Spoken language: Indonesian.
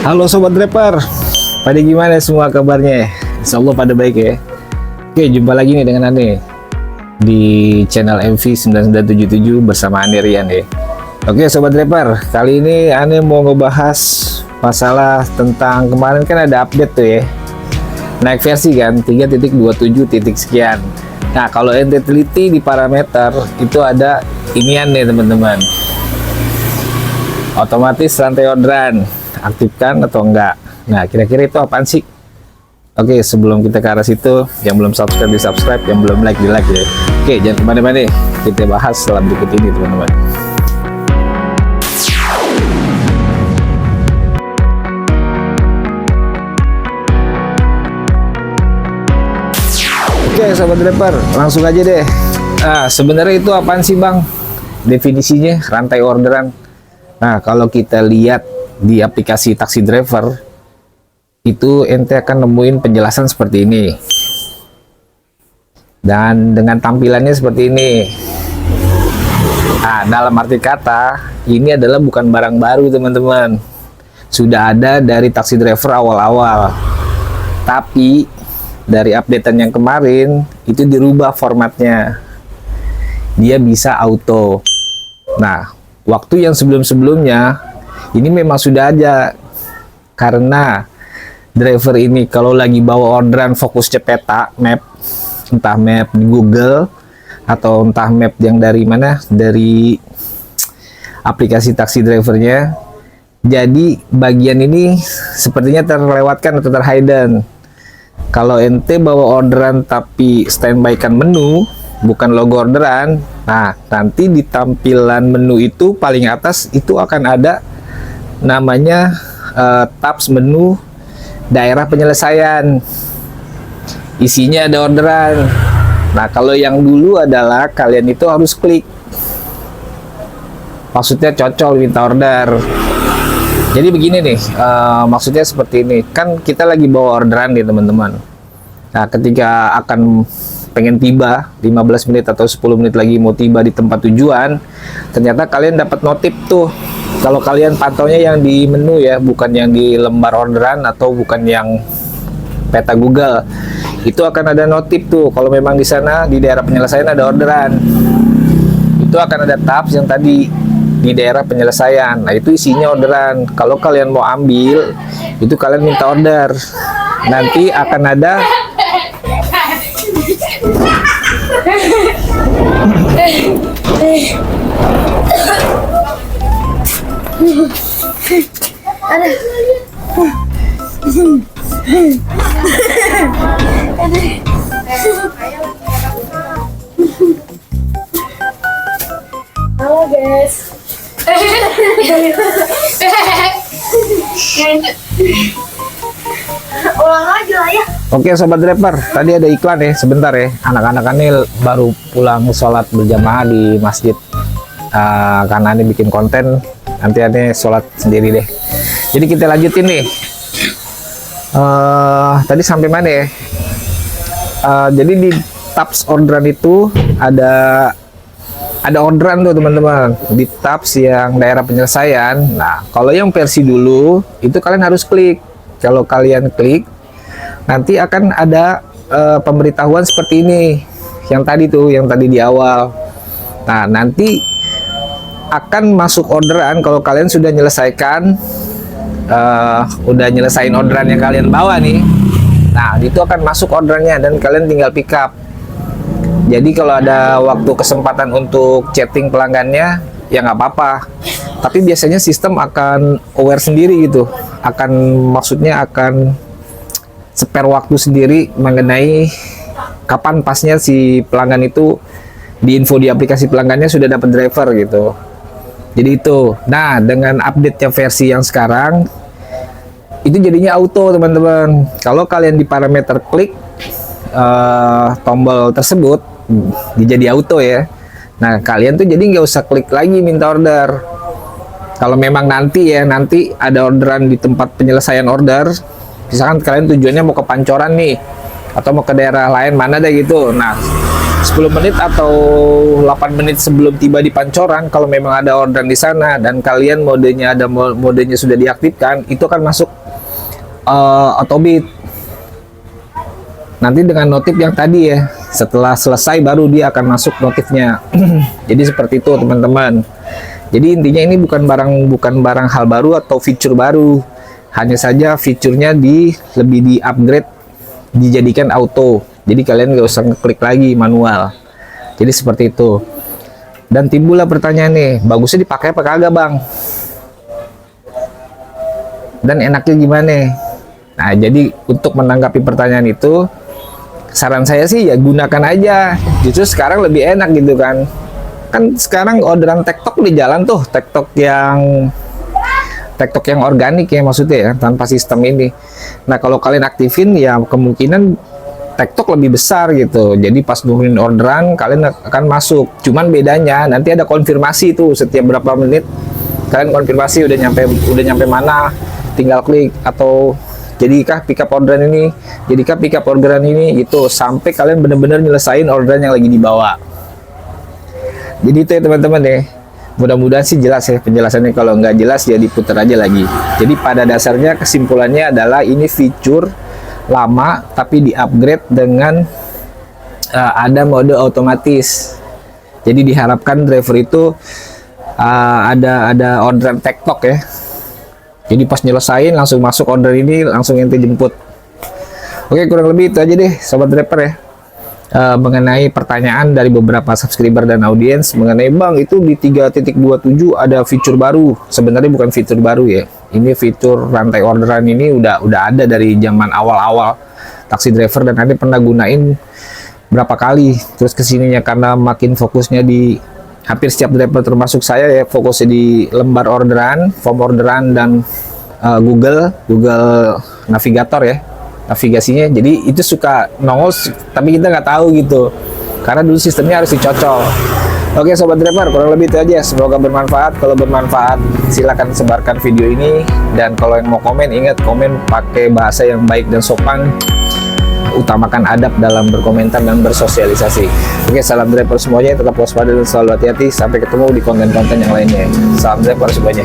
Halo Sobat Driver, pada gimana semua kabarnya? Insya Allah pada baik ya. Oke, jumpa lagi nih dengan Ane di channel MV9977 bersama Ane Rian ya. Oke Sobat Driver, kali ini Ane mau ngebahas masalah tentang kemarin kan ada update tuh ya, naik versi kan 3.27 sekian. Nah kalau ente teliti di parameter itu ada inian nih teman-teman, otomatis rantai orderan aktifkan atau enggak. Nah kira-kira itu apaan sih? Oke, sebelum kita ke arah situ, yang belum subscribe di subscribe, yang belum like di like ya. Oke, jangan kemana-mana, kita bahas setelah berikut ini teman-teman. Oke Sobat Driver, langsung aja deh. Nah sebenarnya itu apaan sih Bang? Definisinya rantai orderan. Nah kalau kita lihat di aplikasi Taxi Driver itu ente akan nemuin penjelasan seperti ini, dan dengan tampilannya seperti ini. Nah dalam arti kata ini adalah bukan barang baru teman-teman, sudah ada dari Taxi Driver awal-awal, tapi dari updatean yang kemarin itu dirubah formatnya, dia bisa auto. Nah waktu yang sebelum-sebelumnya ini memang sudah ada, karena driver ini kalau lagi bawa orderan fokus peta map, entah map di Google atau entah map yang dari mana, dari aplikasi taksi drivernya, jadi bagian ini sepertinya terlewatkan atau terhidden. Kalau ente bawa orderan tapi standby kan menu, bukan logo orderan, nah nanti di tampilan menu itu paling atas itu akan ada namanya tabs menu daerah penyelesaian, isinya ada orderan. Nah kalau yang dulu adalah kalian itu harus klik, maksudnya cocol minta order. Jadi begini nih, maksudnya seperti ini, kan kita lagi bawa orderan nih teman-teman. Nah ketika akan pengen tiba 15 menit atau 10 menit lagi mau tiba di tempat tujuan, ternyata kalian dapat notif tuh. Kalau kalian pantaunya yang di menu ya, bukan yang di lembar orderan atau bukan yang peta Google, itu akan ada notif tuh. Kalau memang di sana di daerah penyelesaian ada orderan, itu akan ada tabs yang tadi di daerah penyelesaian. Nah itu isinya orderan. Kalau kalian mau ambil, itu kalian minta order. Nanti akan ada halo guys. Ulang lagi lah ya. Oke Sobat Driver, tadi ada iklan ya, sebentar ya. Anak-anak ini baru pulang sholat berjamaah di masjid, karena ini bikin konten, nanti Ane sholat sendiri deh. Jadi kita lanjutin nih. Tadi sampai mana ya? Jadi di tabs orderan itu ada orderan tuh teman-teman, di tabs yang daerah penyelesaian. Nah kalau yang versi dulu itu kalian harus klik. Kalau kalian klik, nanti akan ada pemberitahuan seperti ini, yang tadi tuh, yang tadi di awal. Nah nanti akan masuk orderan kalau kalian sudah nyelesaikan, udah nyelesain orderan yang kalian bawa nih. Nah itu akan masuk orderannya dan kalian tinggal pick up. Jadi kalau ada waktu kesempatan untuk chatting pelanggannya ya nggak apa-apa, tapi biasanya sistem akan aware sendiri gitu, maksudnya akan spare waktu sendiri mengenai kapan pasnya si pelanggan itu diinfo di aplikasi pelanggannya sudah dapat driver gitu. Jadi itu. Nah dengan update versi yang sekarang itu jadinya auto teman-teman. Kalau kalian di parameter klik tombol tersebut jadi auto ya. Nah kalian tuh jadi nggak usah klik lagi minta order. Kalau memang nanti ada orderan di tempat penyelesaian order, misalkan kalian tujuannya mau ke Pancoran nih atau mau ke daerah lain mana deh gitu, nah 10 menit atau 8 menit sebelum tiba di Pancoran, kalau memang ada orderan di sana dan kalian modenya sudah diaktifkan, itu akan masuk autobit. Nanti dengan notif yang tadi ya, setelah selesai baru dia akan masuk notifnya. Jadi seperti itu teman-teman. Jadi intinya ini bukan barang hal baru atau fitur baru, hanya saja fiturnya lebih di upgrade, dijadikan auto. Jadi kalian nggak usah ngeklik lagi manual. Jadi seperti itu. Dan timbullah pertanyaan nih, bagusnya dipakai apa kagak bang? Dan enaknya gimana? Nah, jadi untuk menanggapi pertanyaan itu, saran saya sih ya gunakan aja. Justru sekarang lebih enak gitu kan. Kan sekarang orderan TikTok di jalan tuh, TikTok yang organik ya maksudnya ya, tanpa sistem ini. Nah, kalau kalian aktifin ya kemungkinan TikTok lebih besar gitu. Jadi pas nurunin orderan kalian akan masuk. Cuman bedanya nanti ada konfirmasi tuh setiap berapa menit kalian konfirmasi udah nyampe mana, tinggal klik atau jadikah pick up orderan ini, jadikah pick up orderan ini gitu, sampai kalian benar-benar nyelesain orderan yang lagi dibawa. Jadi itu ya teman-teman ya, mudah-mudahan sih jelas ya penjelasannya. Kalau nggak jelas ya diputar aja lagi. Jadi pada dasarnya kesimpulannya adalah ini fitur lama tapi di-upgrade dengan ada mode otomatis. Jadi diharapkan driver itu ada orderan TikTok ya. Jadi pas nyelesain langsung masuk order ini, langsung ente jemput. Oke, kurang lebih itu aja deh sobat driver ya. Mengenai pertanyaan dari beberapa subscriber dan audiens mengenai bang itu di 3.27 ada fitur baru. Sebenarnya bukan fitur baru ya, ini fitur rantai orderan ini udah ada dari zaman awal-awal taksi driver, dan nanti pernah gunain berapa kali. Terus kesininya karena makin fokusnya di hampir setiap driver termasuk saya ya, fokusnya di lembar orderan, form orderan, dan Google Navigator ya, navigasinya. Jadi itu suka nongol tapi kita nggak tahu gitu, karena dulu sistemnya harus dicocol. Oke sobat driver, kurang lebih itu aja. Semoga bermanfaat. Kalau bermanfaat silakan sebarkan video ini, dan kalau yang mau komen, ingat komen pakai bahasa yang baik dan sopan. Utamakan adab dalam berkomentar dan bersosialisasi. Oke, salam driver semuanya, tetap waspada dan selalu hati-hati. Sampai ketemu di konten-konten yang lainnya. Salam driver semuanya.